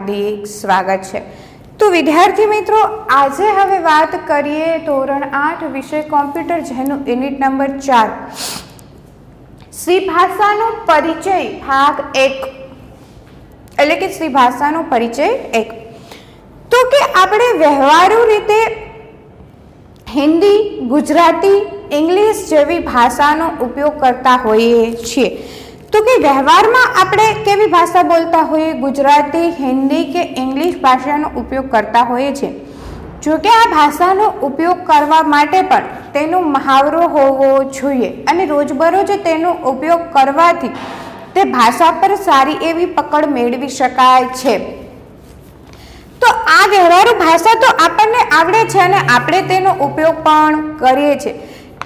हार्दिक स्वागत है। तो विद्यार्थी मित्रों, आज हवे बात करिए धोरण 8 विषय कॉम्प्यूटर जेनु यूनिट नंबर 4 सी भाषानो परिचय भाग 1 એટલે કે सी ભાષાનો પરિચય 1। તો કે આપણે વ્યવહારુ રીતે हिंदी, गुजराती, इंग्लिश जेवी भाषानो उपयोग करता होईए छीए। तो कि व्यवहार में आपणे केवी भाषा बोलता होईए, गुजराती, हिंदी के इंग्लिश भाषानो उपयोग करता होईए छे। जो कि आ भाषानो उपयोग करवा माटे पण तेनो महावरो होवो जोईए अने रोजबरोज तेनो उपयोग करवाथी ते भाषा पर सारी एवी पकड़ मेळवी शकाय छे। तो आ व्यवहारु भाषा तो आपने आवड़े छे अने आपणे तेनो उपयोग पण करीए छे।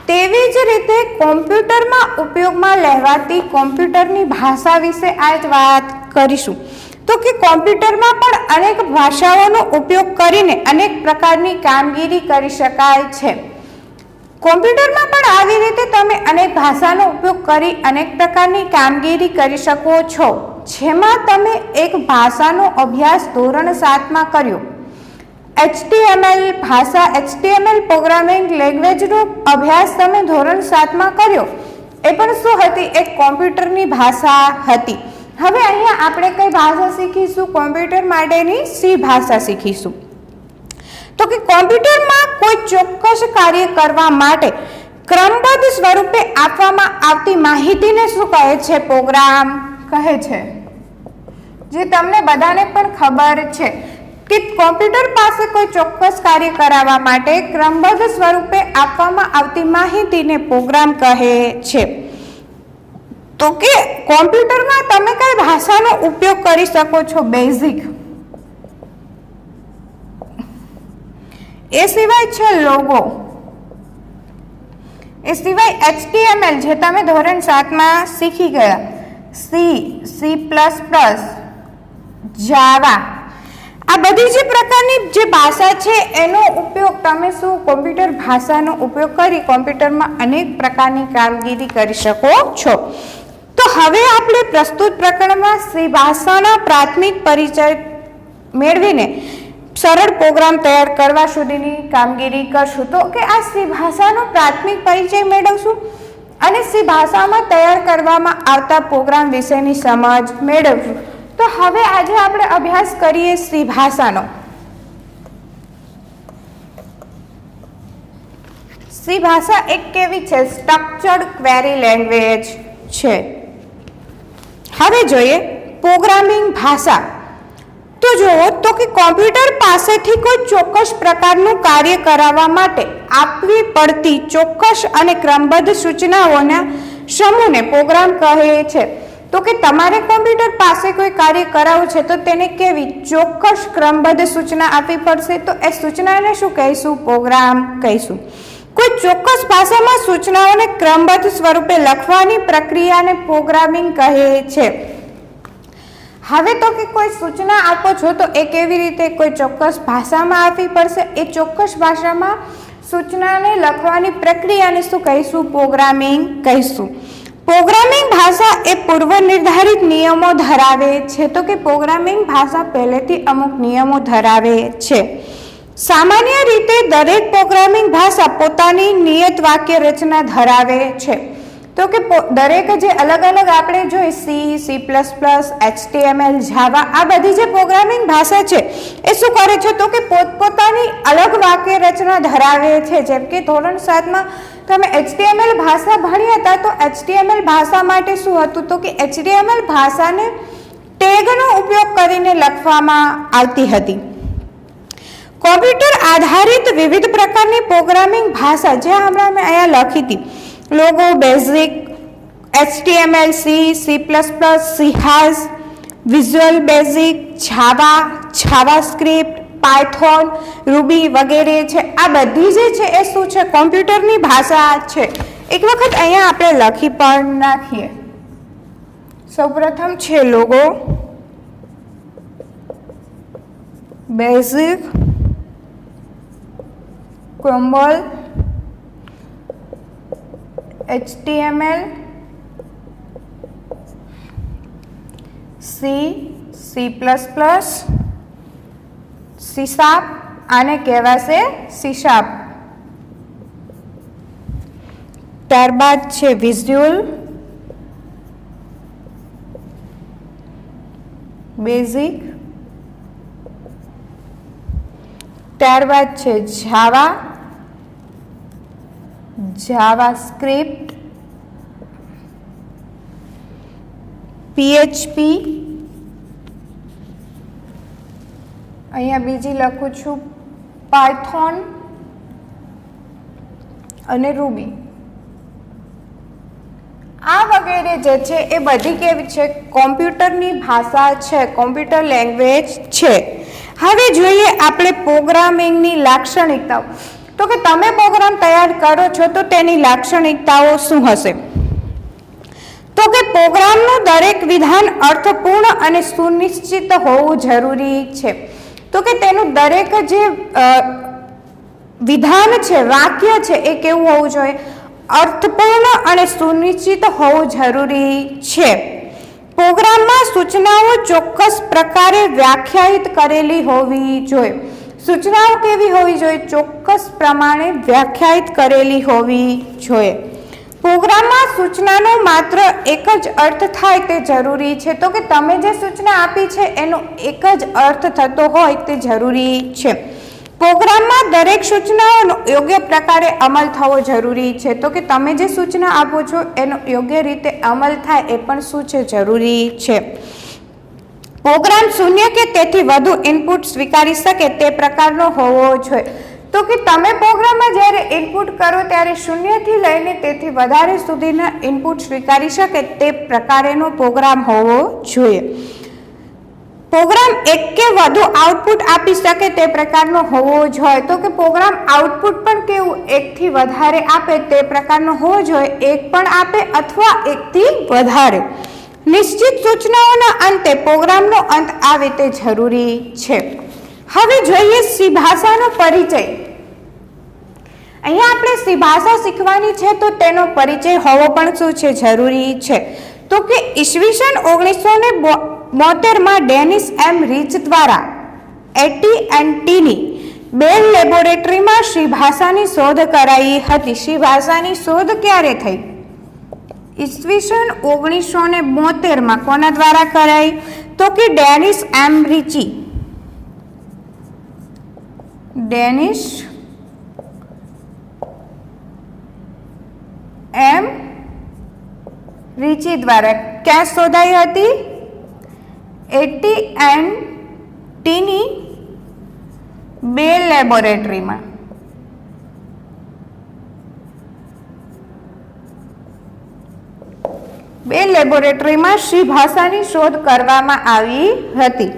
तेवी ज रीते कॉम्प्यूटर में उपयोग में लेवाती कॉम्प्यूटरनी भाषा विषे आज बात करीशुं। तो कि कॉम्प्यूटर में पण अनेक भाषाओनो उपयोग करीने अनेक प्रकारनी कामगीरी करी शकाय छे। कॉम्प्यूटर में पण आवी रीते तमे अनेक भाषानो उपयोग करी अनेक प्रकारनी कामगीरी करी शको छो। जेमां तमे एक भाषानो अभ्यास धोरण 7 में कर्यो। HTML भाषा HTML प्रोग्रामिंग लैंग्वेज नो अभ्यास तमे धोरण 7 में कर्यो। ए पण शुं हती? एक कॉम्प्यूटरनी भाषा हती। हवे अहींया आपणे कई भाषा शीखीशुं? कॉम्प्यूटर माटेनी C भाषा शीखीशुं। तो कि कॉम्प्यूटर में कोई चोक्कस कार्य करवा माटे क्रमबद्ध स्वरूपे आपवामां आवती माहितीने शुं कहे छे? प्रोग्राम कहे छे। जे तमने बधाने पण खबर छे कि कॉम्प्यूटर पासे कोई चोक्कस कार्य करावा माटे क्रमबद्ध स्वरूपे आपवामां आवती माहितीने प्रोग्राम कहे छे। तो कि कॉम्प्यूटर में तमे कई भाषानो उपयोग करी शको छो? बेसिक। ए सिवाय छे लोगो। ए सिवाय HTML जे तमे धोरण 7 में शीखी गया। C++, जावा, आ बधी जे प्रकारनी जे भाषा छे एनो उपयोग तमे शुं कॉम्प्यूटर भाषानो उपयोग करी कॉम्प्यूटर में अनेक प्रकारनी कामगीरी करी शको छो। तो हवे आपणे प्रस्तुत प्रकरण में सी भाषाना प्राथमिक परिचय मेळवीने सरल प्रोग्राम तैयार करवा सुधीनी कामगीरी करशुं। तो के आ सी भाषानो प्राथमिक परिचय मेळवशुं अने सी भाषा में तैयार करवामां आवता प्रोग्राम विशेनी समज मेळवशुं। तो हवे आज आपणे अभ्यास करीए सी भाषानो। सी भाषा एक केवी छे? स्ट्रक्चर्ड क्वेरी लैंग्वेज छे। हवे जोईए प्रोग्रामिंग भाषा। तो जो तो कि कॉम्प्यूटर पासेथी कोई चोक्कस प्रकारनुं कार्य करावा माटे आपवी पड़ती चोक्कस अने क्रमबद्ध सूचनाओना समूहने प्रोग्राम कहे छे। तो कि तमारे कॉम्प्यूटर पासे कोई कार्य करावुं छे तो तेने केवी चोक्कस क्रमबद्ध सूचना आपवी पड़शे। तो ए सूचनाने शुं कहीशुं? प्रोग्राम कहीशुं। कोई चोक्कस भाषामां सूचनाओने क्रमबद्ध स्वरूपे लखवानी प्रक्रियाने प्रोग्रामिंग कहे छे। हवे तो कि कोई सूचना आपो छो तो ए केवी रीते कोई चोक्कस भाषामां आपवी पड़शे। ए चोक्कस भाषामां सूचनाने लखवानी प्रक्रियाने शुं कहीशुं? प्रोग्रामिंग कहीशुं। प्रोग्रामिंग भाषा ए पूर्व निर्धारित नियमों धरावे छे। तो कि प्रोग्रामिंग भाषा पहलेथी अमुक नियमों धरावे छे। सामान्य रीते दरेक प्रोग्रामिंग भाषा पोतानी नियत वाक्य रचना धरावे छे। तो कि दरेक जे अलग अलग आपणे जोई C++, HTML, जावा आ बधी जे प्रोग्रामिंग भाषा छे ए शुं करे छे? तो कि पोतपोतानी अलग वाक्य रचना धरावे छे। जेम के धोरण 7 में तमे HTML भाषा भण्या हता तो HTML भाषा माटे शुं हतुं? तो कि HTML भाषाने टेगनो उपयोग करीने लखवामां आवती हती। कॉम्प्यूटर आधारित विविध प्रकारनी प्रोग्रामिंग भाषा जे हमणां मैं अहींया लखी हती Logo, Basic, HTML, C++, C#, Visual Basic, Java, JavaScript, Python, Ruby वगैरह छे। आ बधी जे छे ए शुं छे? कॉम्प्यूटरनी भाषा छे। एक वखत अहींया आपणे लखी पण नाखीए। सौप्रथम छे लोगो, बेसिक, क्रम्बल, HTML, C++, સીસાપ, આને કહેવાશે સીસાપ. ત્યારબાદ છે વિઝ્યુઅલ બેઝિક. ત્યારબાદ છે જાવા, જાવાસ્ક્રિપ્ટ, પીએચપી. અહીંયા બીજી લખું છું પાયથોન અને રૂબી. આ વગેરે જે છે એ બધી કેવી છે? કોમ્પ્યુટરની ભાષા છે, કોમ્પ્યુટર લેંગ્વેજ છે. હવે જોઈએ આપણે પ્રોગ્રામિંગની લાક્ષણિકતાઓ. તો કે તમે પ્રોગ્રામ તૈયાર કરો છો તો તેની લાક્ષણિકતાઓ શું હશે? તો કે પ્રોગ્રામનું દરેક વિધાન અર્થપૂર્ણ અને સુનિશ્ચિત હોવું જરૂરી છે. તો કે તેનું દરેક જે વિધાન છે, વાક્ય છે, એ કેવું હોવું જોઈએ? અર્થપૂર્ણ અને સુનિશ્ચિત હોવું જરૂરી છે. પ્રોગ્રામમાં સૂચનાઓ ચોક્કસ પ્રકારે વ્યાખ્યાયિત કરેલી હોવી જોઈએ. સૂચનાઓ કેવી હોવી જોઈએ? ચોક્કસ પ્રમાણે વ્યાખ્યાયિત કરેલી હોવી જોઈએ. પ્રોગ્રામમાં સૂચનાનો માત્ર એક જ અર્થ થાય તે જરૂરી છે. તો કે તમે જે સૂચના આપી છે એનો એક જ અર્થ થતો હોય તે જરૂરી છે. પ્રોગ્રામમાં દરેક સૂચનાઓનો યોગ્ય પ્રકારે અમલ થવો જરૂરી છે. તો કે તમે જે સૂચના આપો છો એનો યોગ્ય રીતે અમલ થાય એ પણ શું છે? જરૂરી છે. પ્રોગ્રામ શૂન્ય કે તેથી વધુ ઇનપુટ સ્વીકારી શકે તે પ્રકારનો હોવો જોઈએ. તો કે તમે પ્રોગ્રામમાં જ્યારે ઇનપુટ કરો ત્યારે શૂન્યથી લઈને તેથી વધારે સુધીના ઇનપુટ સ્વીકારી શકે તે પ્રકારેનો પ્રોગ્રામ હોવો જોઈએ. પ્રોગ્રામ એક કે વધુ આઉટપુટ આપી શકે તે પ્રકારનો હોવો જોઈએ. તો કે પ્રોગ્રામ આઉટપુટ પણ કેવું? એકથી વધારે આપે તે પ્રકારનો હોવો જોઈએ. એક પણ આપે અથવા એકથી વધારે. નિશ્ચિત સૂચનાઓના અંતે પ્રોગ્રામનો અંત આવે તે જરૂરી છે. હવે જોઈએ સી ભાષાનો પરિચય. અહીંયા આપણે સી ભાષા શીખવાની છે તો તેનો પરિચય હોવો પણ શું છે? જરૂરી છે. તો કે ઈસવીસન 1972 ડેનિસ એમ રીચ દ્વારા AT&Tની બેલ લેબોરેટરીમાં સી ભાષાની શોધ કરાઈ હતી. સી ભાષાની શોધ ક્યારે થઈ? ઈસવીસન 1972 કોના દ્વારા કરાઈ? તો કે ડેનિસ એમ રીચી. ડેનિસ એમ રીચી દ્વારા ક્યાં શોધાઈ હતી? AT&Tની બેલ લેબોરેટરીમાં. બેલ લેબોરેટરીમાં સી ભાષાની શોધ કરવામાં આવી હતી.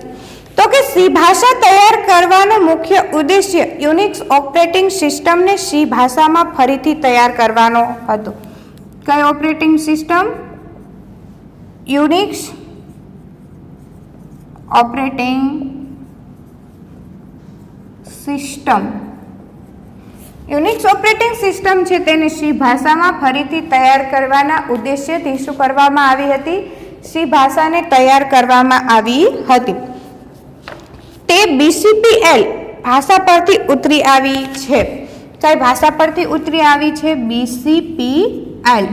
તો કે સી ભાષા તૈયાર કરવાનો મુખ્ય ઉદ્દેશ્ય યુનિક્સ ઓપરેટિંગ સિસ્ટમને સી ભાષામાં ફરીથી તૈયાર કરવાનો હતો. કઈ operating system? Unix operating system. Unix operating system છે તેને સી ભાષામાં ફરીથી તૈયાર કરવાના ઉદ્દેશ્યથી શું કરવામાં આવી હતી? સી ભાષાને તૈયાર કરવામાં આવી હતી. તે BCPL ભાષા પરથી ઉતરી આવી છે. કઈ ભાષા પરથી ઉતરી આવી છે? BCPL,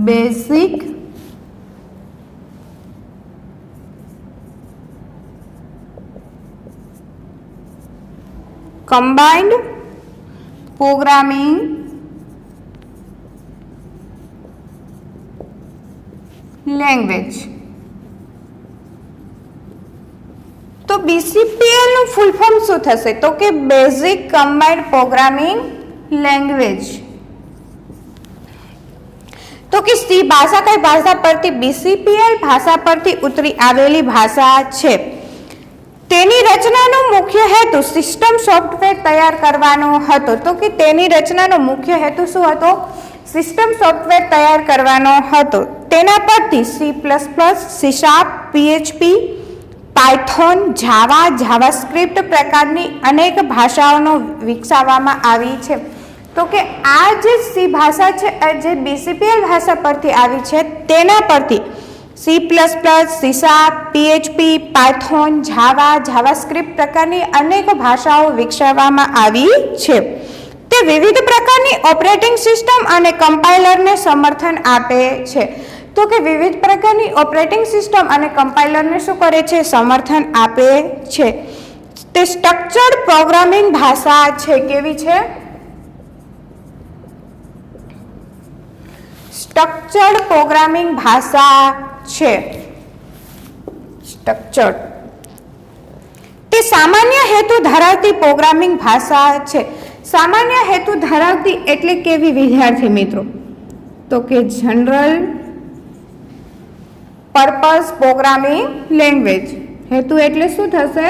basic combined programming language. તો BCPL નું ફૂલ ફોર્મ શું થશે? તો કે બેઝિક કમ્બાઇન્ડ પ્રોગ્રામિંગ લેંગ્વેજ. તો કે સી ભાષા કઈ ભાષા પરથી? BCPL ભાષા પરથી ઉતરી આવેલી ભાષા છે. તેની રચનાનો મુખ્ય હેતુ સિસ્ટમ સોફ્ટવેર તૈયાર કરવાનો હતો. તો કે તેની રચનાનો મુખ્ય હેતુ શું હતો? સિસ્ટમ સોફ્ટવેર તૈયાર કરવાનો હતો. તેના પરથી C++, C#, PHP, પાયથોન, જાવા, જાવાસ્ક્રિપ્ટ પ્રકારની અનેક ભાષાઓનો વિકસાવવામાં આવી છે. તો કે આ જે સી ભાષા છે જે BCPL ભાષા પરથી આવી છે તેના પરથી C++, C#, PHP, પાયથોન, જાવા, જાવાસ્ક્રિપ્ટ પ્રકારની અનેક ભાષાઓ વિકસાવવામાં આવી છે. તે વિવિધ પ્રકારની ઓપરેટિંગ સિસ્ટમ અને કમ્પાઇલરને સમર્થન આપે છે. તો કે વિવિધ પ્રકારની ઓપરેટિંગ સિસ્ટમ અને કમ્પાઇલરને શું કરે છે? સમર્થન આપે છે. તે સ્ટ્રક્ચર્ડ પ્રોગ્રામિંગ ભાષા છે. કેવી છે? સ્ટ્રક્ચર્ડ પ્રોગ્રામિંગ ભાષા છે. સ્ટ્રક્ચર્ડ. તે સામાન્ય હેતુ ધરાવતી પ્રોગ્રામિંગ ભાષા છે. સામાન્ય હેતુ ધરાવતી એટલે કેવી વિદ્યાર્થી મિત્રો? તો કે જનરલ પર્પઝ પ્રોગ્રામિંગ લેંગ્વેજ. હેતુ એટલે શું થશે?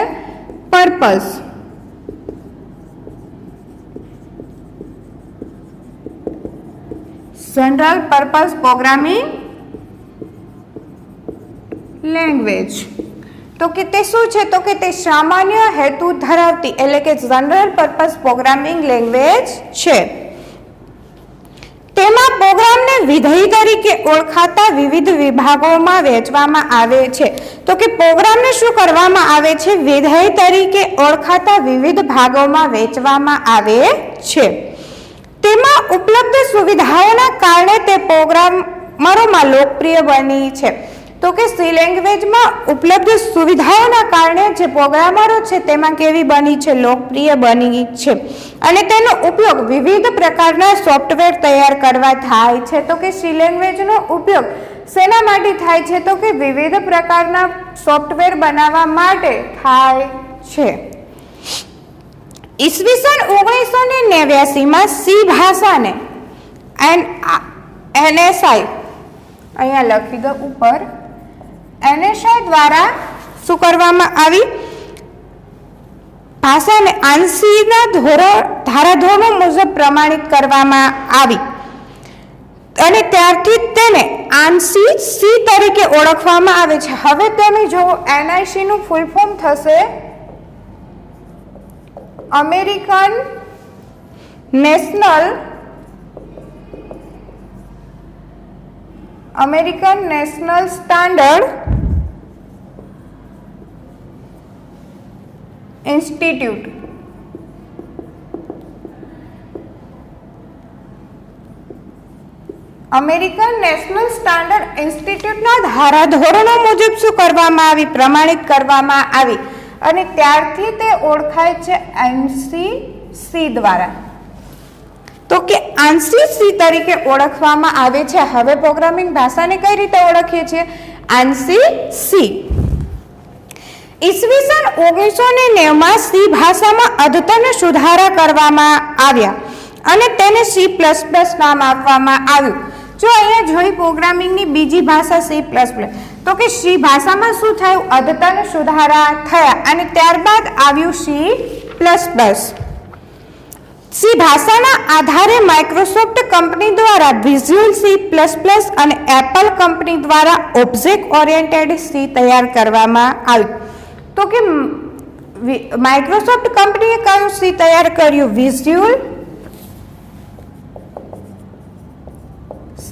Purpose. General purpose programming language. તો કે તે શું છે? તો કે તે સામાન્ય હેતુ ધરાવતી એટલે કે જનરલ પર્પઝ પ્રોગ્રામિંગ લેંગ્વેજ છે. તેમાં પ્રોગ્રામને વિધેય તરીકે ઓળખાતા વિવિધ વિભાગોમાં વહેંચવામાં આવે છે. તો કે પ્રોગ્રામને શું કરવામાં આવે છે? વિધેય તરીકે ઓળખાતા વિવિધ ભાગોમાં વહેંચવામાં આવે છે. તેમાં ઉપલબ્ધ સુવિધાઓના કારણે તે પ્રોગ્રામરોમાં લોકપ્રિય બની છે. તો કે સી લેંગ્વેજમાં ઉપલબ્ધ સુવિધાઓના કારણે જે પ્રોગ્રામરો છે તેમાં કેવી બની છે? લોકપ્રિય બની છે. અને તેનો ઉપયોગ વિવિધ પ્રકારના સોફ્ટવેર તૈયાર કરવા થાય છે. તો કે સી લેંગ્વેજનો ઉપયોગ શેના માટે થાય છે? તો કે વિવિધ પ્રકારના સોફ્ટવેર બનાવવા માટે થાય છે. ઈસવીસન 1989માં સી ભાષાને NSI અહીંયા લખી દો ઉપર, NSI દ્વારા શું કરવામાં આવી? ભાષાને આંશીના ધારાધોરણો મુજબ પ્રમાણિત કરવામાં આવી અને ત્યારથી તેને આંશી સી તરીકે ઓળખવામાં આવે છે. હવે તમે જુઓ, NIC નું ફૂલ ફોર્મ થશે American National Standard Institute. American National Standard ઇન્સ્ટિટ્યૂટના ધારાધોરણો મુજબ શું કરવામાં આવી? પ્રમાણિત કરવામાં આવી અને ત્યારથી તે ઓળખાય છે ANSI દ્વારા. તો કે ANSI તરીકે ઓળખવામાં આવે છે. હવે પ્રોગ્રામિંગ ભાષાને કઈ રીતે ઓળખીએ છીએ? ANSI. ઈસવીસન 1990માં સી ભાષામાં અદ્યતન સુધારા કરવામાં આવ્યા અને તેને C++ નામ આપવામાં આવ્યું. જો અહીંયા જોઈ પ્રોગ્રામિંગની બીજી ભાષા C++. તો કે સી ભાષામાં શું થયું? અદ્યતન સુધારા થયા અને ત્યારબાદ આવ્યું C++. સી ભાષાના આધારે માઇક્રોસોફ્ટ કંપની દ્વારા વિઝ્યુઅલ C++ અને એપલ કંપની દ્વારા ઓબ્જેક્ટ ઓરિએન્ટેડ સી તૈયાર કરવામાં આવ્યું. તો કે માઇક્રોસોફ્ટ કંપનીએ કયું સી તૈયાર કર્યું? વિઝ્યુઅલ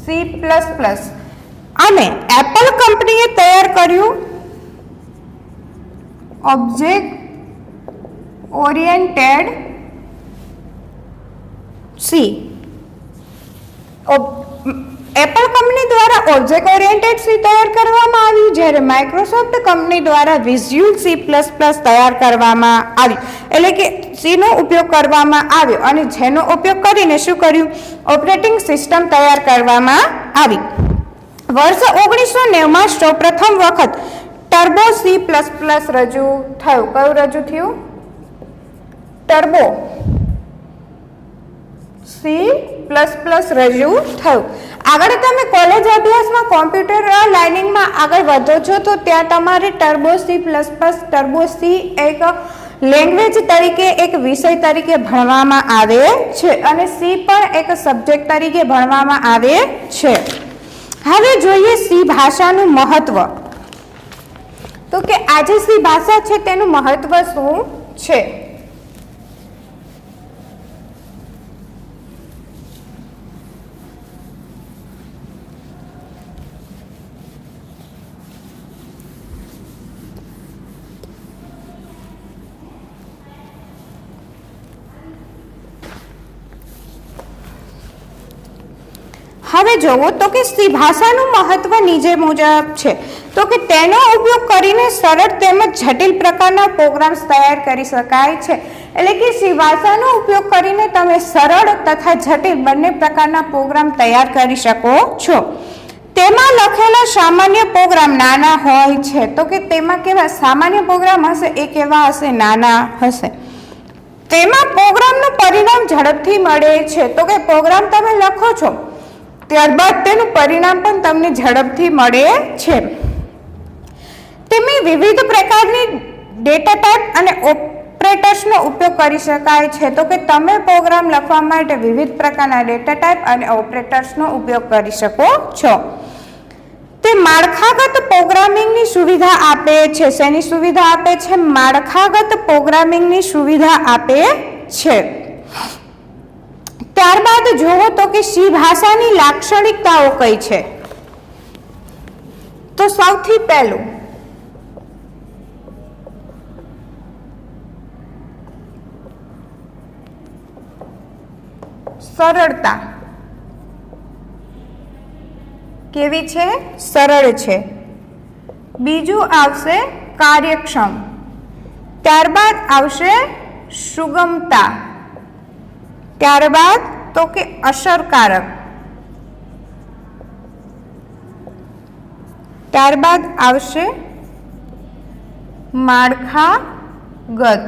C++ અને એપલ કંપનીએ તૈયાર કર્યું object oriented C. Apple company દ્વારા ઓબ્જેક્ટ ઓરિએન્ટેડ સી તૈયાર કરવામાં આવ્યું, જ્યારે માઇક્રોસોફ્ટ કંપની દ્વારા વિઝ્યુઅલ C++ તૈયાર કરવામાં આવ્યું. એટલે કે સીનો ઉપયોગ કરવામાં આવ્યો અને જેનો ઉપયોગ કરીને શું કર્યું? ઓપરેટિંગ સિસ્ટમ તૈયાર કરવામાં આવી. વર્ષ 1990માં સૌપ્રથમ વખત ટર્બો C++ રજૂ થયું. કયું રજૂ થયું? ટર્બો C++ રજૂ થયું. આગળ તમે કોલેજ અભ્યાસમાં કોમ્પ્યુટર લાઇનિંગમાં આગળ વધો છો તો ત્યાં તમારે ટર્બો C++, ટર્બો C એક લેંગ્વેજ તરીકે, એક વિષય તરીકે ભણવામાં આવે છે અને સી પણ એક સબ્જેક્ટ તરીકે ભણવામાં આવે છે. હવે જોઈએ સી ભાષાનું મહત્વ. તો કે આજે સી ભાષા છે તેનું મહત્વ શું છે? હવે જોવો તો કે સી ભાષાનું મહત્વ નીચે મુજબ છે તો કે તેનો ઉપયોગ કરીને સરળ તેમજ જટિલ પ્રકારના પ્રોગ્રામ્સ તૈયાર કરી શકાય છે। એટલે કે સી ભાષાનો ઉપયોગ કરીને તમે સરળ તથા જટિલ બંને પ્રકારના પ્રોગ્રામ તૈયાર કરી શકો છો। તેમાં લખેલા સામાન્ય પ્રોગ્રામ નાના હોય છે તો કે તેમાં કેવા સામાન્ય પ્રોગ્રામ હશે એ કેવા હશે નાના હશે। તેમાં પ્રોગ્રામનું પરિણામ ઝડપથી મળે છે તો કે પ્રોગ્રામ તમે લખો છો ત્યારબાદ તેનું પરિણામ પણ તમને ઝડપથી મળે છે। તેમાં વિવિધ પ્રકારની ડેટા ટાઈપ અને ઓપરેટર્સનો ઉપયોગ કરી શકાય છે તો કે તમે પ્રોગ્રામ લખવા માટે વિવિધ પ્રકારના ડેટા ટાઈપ અને ઓપરેટર્સનો ઉપયોગ કરી શકો છો। તે માળખાગત પ્રોગ્રામિંગની સુવિધા આપે છે। શેની સુવિધા આપે છે? માળખાગત પ્રોગ્રામિંગની સુવિધા આપે છે। ત્યારબાદ જોવો તો કે સી ભાષાની લાક્ષણિકતાઓ કઈ છે તો સૌથી પહેલું સરળતા। કેવી છે? સરળ છે। બીજું આવશે કાર્યક્ષમ, ત્યારબાદ આવશે સુગમતા, ત્યારબાદ તો કે અસરકારક, ત્યારબાદ આવશે માળખાગત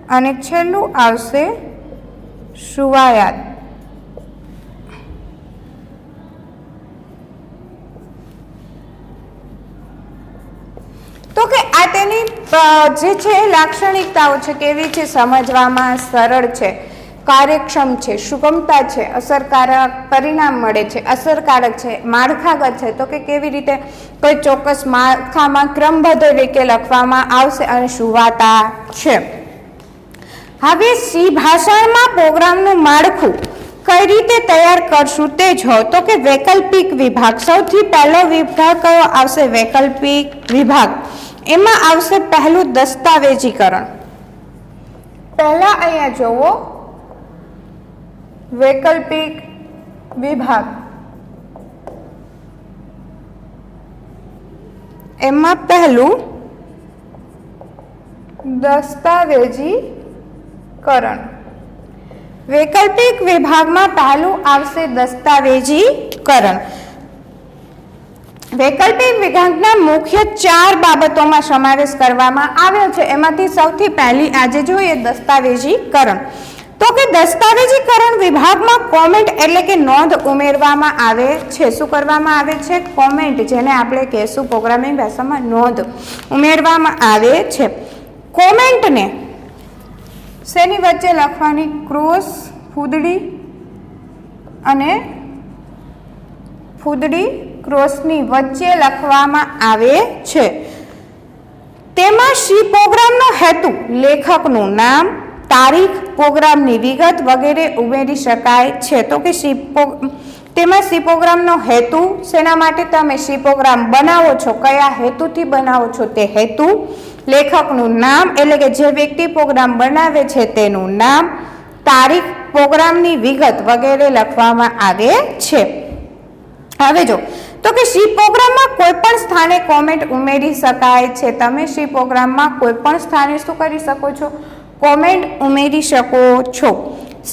અને છેલ્લું આવશે સુવાયાત। તો કે આ તેની જે છે લાક્ષણિકતાઓ છે કેવી છે? સમજવામાં સરળ છે, કાર્યક્ષમ છે, સુગમતા છે, અસરકારક પરિણામ મળે છે, અસરકારક છે, માળખાગત છે તો કે કેવી રીતે કોઈ ચોક્કસ માળખામાં ક્રમબદ્ધ રીતે લખવામાં આવશે અને સુવાતા છે। હવે સી ભાષામાં પ્રોગ્રામનું માળખું કઈ રીતે તૈયાર કરશું તે જો તો કે વૈકલ્પિક વિભાગ। સૌથી પહેલો વિભાગ કયો આવશે? વૈકલ્પિક વિભાગ। એમાં આવશે પહેલું દસ્તાવેજીકરણ। પહેલા અહીંયા જોવો વૈકલ્પિક વિભાગ, એમાં પહેલું દસ્તાવેજીકરણ। વૈકલ્પિક વિભાગમાં પહેલું આવશે દસ્તાવેજીકરણ। વૈકલ્પિક વિભાગના મુખ્ય 4 બાબતોમાં સમાવેશ કરવામાં આવ્યો છે। એમાંથી સૌથી પહેલી આજે જોઈએ દસ્તાવેજીકરણ। તો કે દસ્તાવેજીકરણ વિભાગમાં કોમેન્ટ એટલે કે નોંધ ઉમેરવામાં આવે છે। શું કરવામાં આવે છે? કોમેન્ટ, જેને આપણે કહેશું પ્રોગ્રામિંગ ભાષામાં નોંધ ઉમેરવામાં આવે છે। કોમેન્ટને શેની વચ્ચે લખવાની? ક્રોસ, ફૂદડી અને ફૂદડી ક્રોસની વચ્ચે લખવામાં આવે છે। તેમાં સી પ્રોગ્રામનો હેતુ, લેખકનું નામ, તારીખ, પ્રોગ્રામની વિગત વગેરે ઉમેરી શકાય છે। તો કે તેમાં સી પ્રોગ્રામનો હેતુ, શેના માટે તમે સી પ્રોગ્રામ બનાવો છો, કયા હેતુથી બનાવો છો તે હેતુ, લેખકનું નામ એટલે કે જે વ્યક્તિ પ્રોગ્રામ બનાવે છે તેનું નામ, તારીખ, પ્રોગ્રામની વિગત વગેરે લખવામાં આવે છે। હવે જો તો કે સી પ્રોગ્રામમાં કોઈ પણ સ્થાને કોમેન્ટ ઉમેરી શકાય છે। તમે સી પ્રોગ્રામમાં કોઈ પણ સ્થાને શું કરી શકો છો? કોમેન્ટ ઉમેરી શકો છો।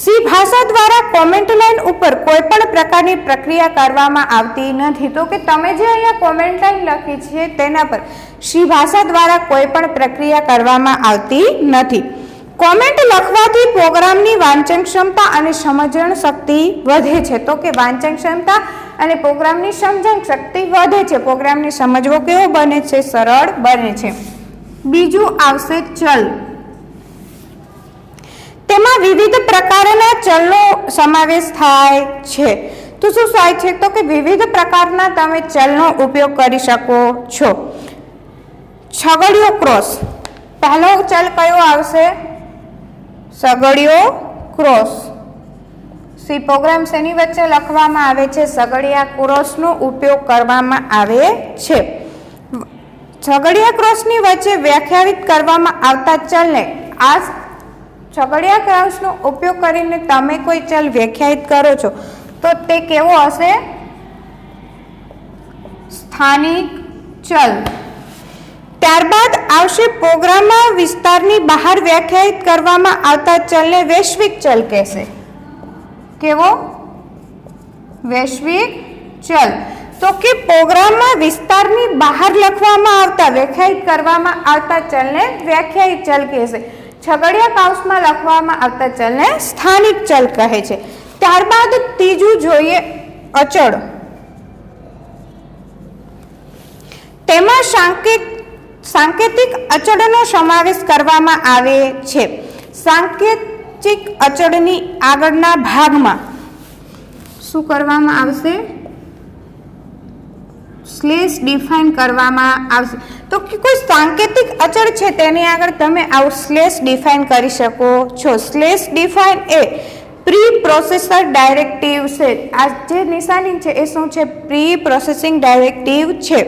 સી ભાષા દ્વારા કોમેન્ટ લાઈન ઉપર કોઈ પણ પ્રકારની પ્રક્રિયા કરવામાં આવતી નથી। તો કે તમે જે અહીંયા કોમેન્ટ લાઈન લખી છે તેના પર સી ભાષા દ્વારા કોઈ પણ પ્રક્રિયા કરવામાં આવતી નથી। કોમેન્ટ લખવાથી પ્રોગ્રામની વાંચન ક્ષમતા અને સમજણ શક્તિ વધે છે। તો કે વાંચન ક્ષમતા અને પ્રોગ્રામની સમજણ શક્તિ વધે છે। પ્રોગ્રામને સમજવો કેવો બને છે? સરળ બને છે। બીજું આવશે ચલ। તેમાં વિવિધ પ્રકારના ચલનો સમાવેશ થાય છે। તો શું થાય છે? તો કે વિવિધ પ્રકારના તમે ચલનો ઉપયોગ કરી શકો છો। છગડીયો ક્રોસ, પહેલો ચલ કયો આવશે? સગડીયો ક્રોસ। સી પ્રોગ્રામ શેની વચ્ચે લખવામાં આવે છે? સગડિયા ક્રોસનો ઉપયોગ કરવામાં આવે છે। છગડિયા ક્રોસની વચ્ચે વ્યાખ્યાયિત કરવામાં આવતા ચલને છગડિયા ક્રોસનો ઉપયોગ કરીને તમે કોઈ ચલ વ્યાખ્યાયિત કરો છો तो ते केवो हशे? स्थानिक चल। त्यारबाद आवशे प्रोग्राममां विस्तारनी बहार व्याख्यायित करवामां आवता चलने वैश्विक चल कहेशे। केवो? वैश्विक चल। तो कि प्रोग्राममां विस्तारनी बहार लखवामां आवता व्याख्यायित करवामां आवता चलने व्याख्यायित चल कहेशे। छगड़िया काउंसमां लखवामां आवता चलने स्थानिक चल कहे छे। त्यारबाद तीजું જોઈએ અચળ। તેમાં सांकेतिक अचळનો समावेश કરવામાં આવે છે। सांकेतिक अचळની આગળના ભાગમાં શું કરવામાં આવશે? સ્લેશ ડિફાઇન કરવામાં આવશે। તો કોઈ सांकेतिक अचळ છે તેની આગળ તમે આવું સ્લેશ ડિફાઇન કરી શકો છો। સ્લેશ ડિફાઇન એ પ્રી પ્રોસેસર ડાયરેક્ટિવ છે। આ જે નિશાની છે એ શું છે? પ્રી પ્રોસેસિંગ ડાયરેક્ટિવ છે।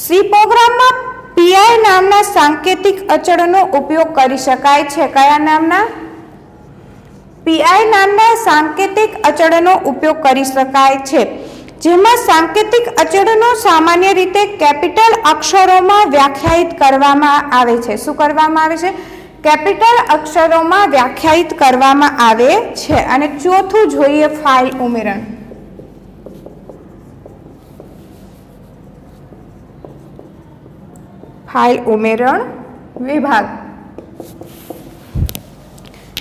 સી પ્રોગ્રામમાં પીઆઈ નામના सांकेतिक અચળનો ઉપયોગ કરી શકાય છે। કયા નામના? પીઆઈ નામના सांकेतिक અચળનો ઉપયોગ કરી શકાય છે, જેમાં सांकेतिक અચળનો સામાન્ય રીતે કેપિટલ અક્ષરોમાં વ્યાખ્યાયિત કરવામાં આવે છે। શું કરવામાં આવે છે? કેપિટલ અક્ષરોમાં વ્યાખ્યાયિત કરવામાં આવે છે। અને ચોથું જોઈએ ફાઇલ ઉમેરણ। फाइल उमेरण विभाग।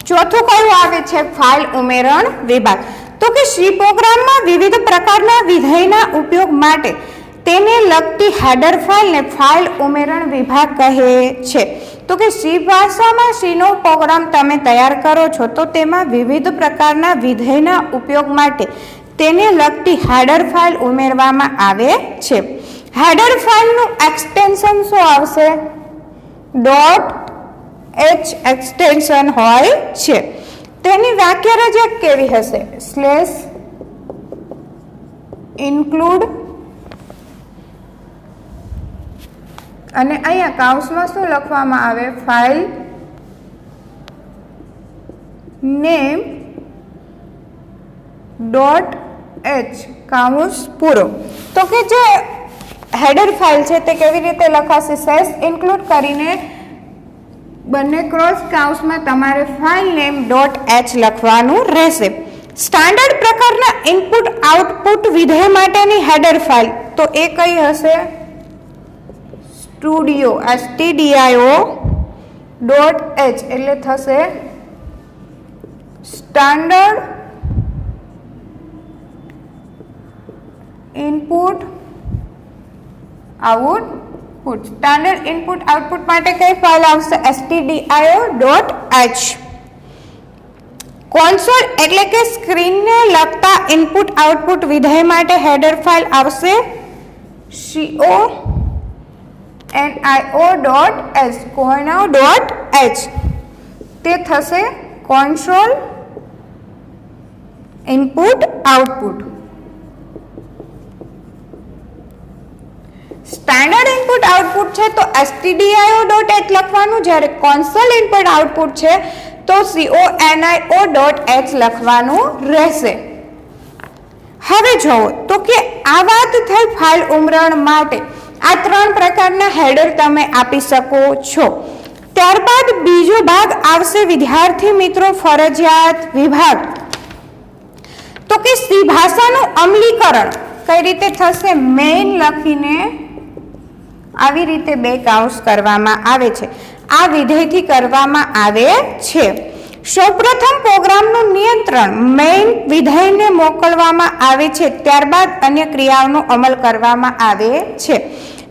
चौथું કયું આવે છે? ફાઇલ ઉમેરણ વિભાગ। તો કે સી પ્રોગ્રામમાં વિવિધ પ્રકારના વિધેયના ઉપયોગ માટે તેને લગતી હેડર ફાઇલને ફાઇલ ઉમેરણ વિભાગ કહે છે। તો કે સી ભાષામાં સીનો પ્રોગ્રામ તમે તૈયાર કરો છો તો તેમાં વિવિધ પ્રકારના વિધેયના ઉપયોગ માટે તેને લગતી હેડર ફાઇલ ઉમેરવામાં આવે છે। हेडर फाइल नु एक्सटेंशन शो आवशे? .h एक्सटेंशन होय छे। तेनी व्याख्या रचना केवी हशे? स्लेश इन्क्लूड अने अहींया काउंसमां शुं लखवामां आवे? फाइल नेम .h काउंस पूरो। तो के जे हेडर फाइल है ते केवी रीते लखाशे? सेस इन्क्लूड करीने बने क्रॉस काउंस में तमारे फाइल नेम .h लखवानुं रहेशे। स्टैंडर्ड प्रकारना इनपुट आउटपुट विधेय माटेनी हेडर फाइल तो ए कई हशे? स्टूडियो stdio.h एटले थशे standard input output. Standard input output माटे कई फाइल आवशे? stdio.h। कॉन्सोल एटले के स्क्रीन ने लगता इनपुट आउटपुट विधेय माटे हेडर फाइल आवशे conio.h। conio.h ते थशे console input output. Standard input output है तो stdio.h लखवानुं, ज्यारे कॉन्सोल इनपुट आउटपुट है तो conio.h लखवानुं रहेशे। हवे जोओ तो के आ वात थई फाइल उमरण माटे आ त्रण प्रकारना हेडर तमे आपी शको छो। त्यारबाद बीजो भाग आवशे विद्यार्थी मित्रों फरजियात विभाग। तो के सी भाषानुं अमलीकरण कई रीते थशे? मेन लखीने આવી રીતે બે કાઉન્સ કરવામાં આવે છે। આ વિધેયથી કરવામાં આવે છે। સૌપ્રથમ પ્રોગ્રામનું નિયંત્રણ મેઇન વિધેયને મોકલવામાં આવે છે, ત્યારબાદ અન્ય ક્રિયાઓનો અમલ કરવામાં આવે છે।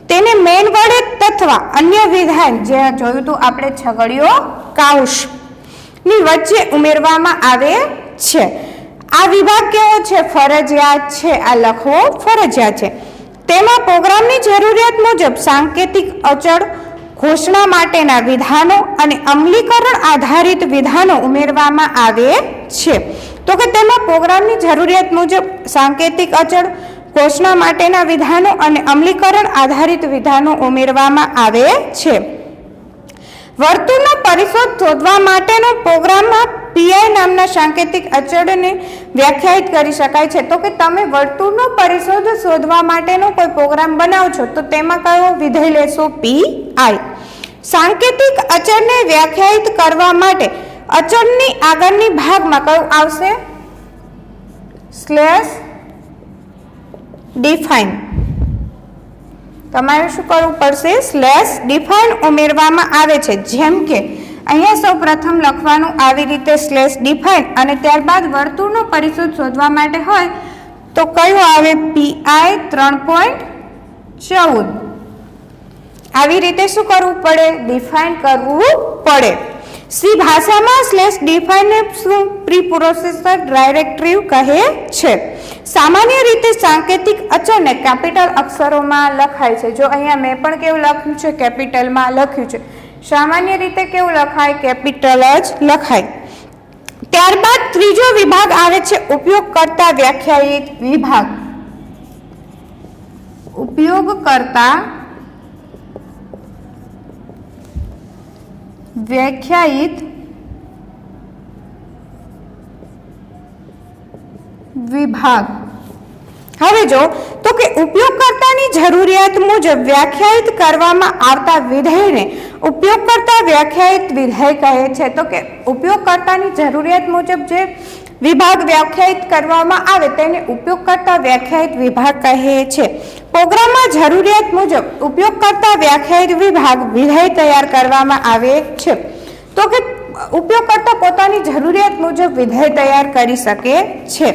તેને મેઇન વડે તથા અન્ય વિધાન જે જોયું તો આપણે છગડીયો કાઉન્સની વચ્ચે ઉમેરવામાં આવે છે। આ વિભાગ કેવો છે? ફરજિયાત છે। આ લખવો ફરજિયાત છે। તેમાં પ્રોગ્રામની જરૂરિયાત મુજબ सांकेतिक અચળ ઘોષણા માટેના વિધાનો અને અમલીકરણ આધારિત વિધાનો ઉમેરવામાં આવે છે। તો કે તેમાં પ્રોગ્રામની જરૂરિયાત મુજબ सांकेतिक અચળ ઘોષણા માટેના વિધાનો અને અમલીકરણ આધારિત વિધાનો ઉમેરવામાં આવે છે। વર્તુળનો પરિશોધ શોધવા માટેનો પ્રોગ્રામમાં પીઆઈ નામના સાંકેતિક અચળને વ્યાખ્યાયિત કરી શકાય છે? તો કે તમે વર્તુળનો પરિશોધ શોધવા માટેનો કોઈ પ્રોગ્રામ બનાવો છો તો તેમાં કયો વિધેય લેશો? પીઆઈ. સાંકેતિક અચળને વ્યાખ્યાયિત કરવા માટે અચળની આગળની ભાગમાં કયું આવશે? Slash define. તમારે શું કરવું પડશે? સ્લેશ ડિફાઇન ઉમેરવામાં આવે છે. જેમ કે અહીંયા સૌ પ્રથમ લખવાનું આવી રીતે સ્લેશ ડિફાઇન અને ત્યારબાદ વર્તુળનો પરિશોધ શોધવા માટે હોય તો કયું આવે? પીઆઈ 3.14. આવી રીતે શું કરવું પડે? ડિફાઇન કરવું પડે. સી ભાષામાં સ્લેશ ડિફાઇનને શું પ્રીપ્રોસેસર ડાયરેક્ટિવ કહે છે? સામાન્ય રીતે સાંકેતિક અચળને કેપિટલ અક્ષરોમાં લખાય છે. જો અહીંયા મેં પણ કેવું લખ્યું છે? કેપિટલમાં લખ્યું છે. સામાન્ય રીતે કેવું લખાય? કેપિટલ જ લખાય. ત્યારબાદ ત્રીજો વિભાગ આવે છે ઉપયોગકર્તા વ્યાખ્યાયિત વિભાગ. ઉપયોગકર્તા વ્યાખ્યાયિત વિભાગ. હવે જો તો કે ઉપયોગકર્તાની જરૂરિયાત મુજબ વ્યાખ્યાયિત કરવામાં આવતા વિધેયને ઉપયોગકર્તા વ્યાખ્યાયિત વિધેય કહે છે. તો કે ઉપયોગકર્તાની જરૂરિયાત મુજબ જે વિભાગ વ્યાખ્યાયિત કરવામાં આવે તેને ઉપયોગકર્તા વ્યાખ્યાયિત વિભાગ કહે છે. પ્રોગ્રામમાં જરૂરિયાત મુજબ ઉપયોગકર્તા વ્યાખ્યાયિત વિભાગ વિધેય તૈયાર કરવામાં આવે છે. તો કે ઉપયોગકર્તા પોતાની જરૂરિયાત મુજબ વિધેય તૈયાર કરી શકે છે.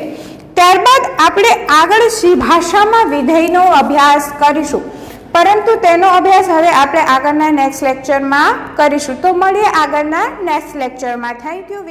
ત્યારબાદ આપણે આગળ સી ભાષામાં વિધેયનો અભ્યાસ કરીશું, પરંતુ તેનો અભ્યાસ હવે આપણે આગળના નેક્સ્ટ લેક્ચરમાં કરીશું. તો મળીએ આગળના નેક્સ્ટ લેક્ચરમાં. Thank you.